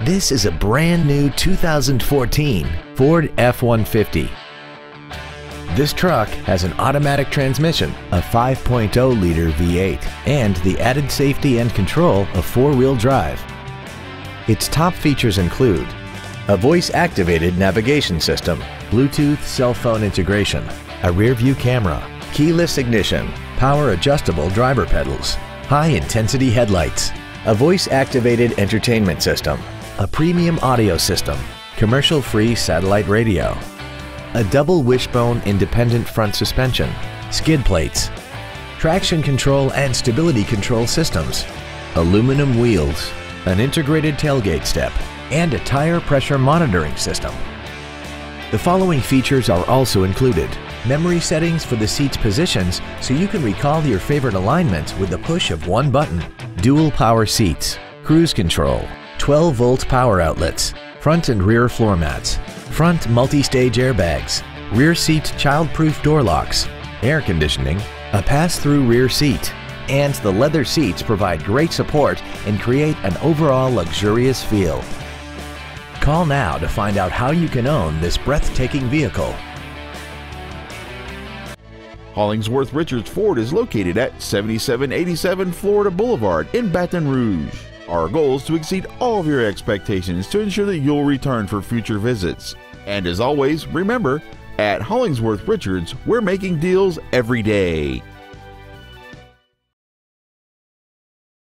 This is a brand new 2014 Ford F-150. This truck has an automatic transmission, a 5.0-liter V8, and the added safety and control of four-wheel drive. Its top features include a voice-activated navigation system, Bluetooth cell phone integration, a rear-view camera, keyless ignition, power-adjustable driver pedals, high-intensity headlights, a voice-activated entertainment system, a premium audio system, commercial-free satellite radio, a double wishbone independent front suspension, skid plates, traction control and stability control systems, aluminum wheels, an integrated tailgate step, and a tire pressure monitoring system. The following features are also included: memory settings for the seat's positions so you can recall your favorite alignments with the push of one button, dual power seats, cruise control, 12-volt power outlets, front and rear floor mats, front multi-stage airbags, rear seat child-proof door locks, air conditioning, a pass-through rear seat, and the leather seats provide great support and create an overall luxurious feel. Call now to find out how you can own this breathtaking vehicle. Hollingsworth Richards Ford is located at 7787 Florida Boulevard in Baton Rouge. Our goal is to exceed all of your expectations to ensure that you'll return for future visits. And as always, remember, at Hollingsworth Richards, we're making deals every day.